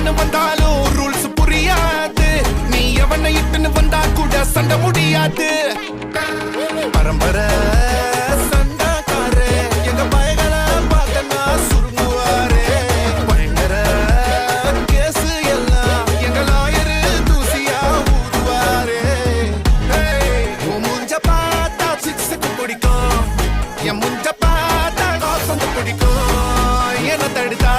எவனு வந்தாலும் ரூல்ஸ் புரியாது. நீ எவனை இட்டுன்னு வந்தா கூட சண்டை முடியாது. பரம்பரை சண்டாக்காரே எங்க பயகளை பார்த்தனா சுருங்குவாரே. பயங்கர கேசு எல்லாம் எங்க லாயரு தூசியா ஊதுவாரே. முஞ்ச பார்த்தா சிக்ஸுக்கு பிடிக்கும், என் முஞ்ச பார்த்தா காசு பிடிக்கும். என்ன தடுத்தா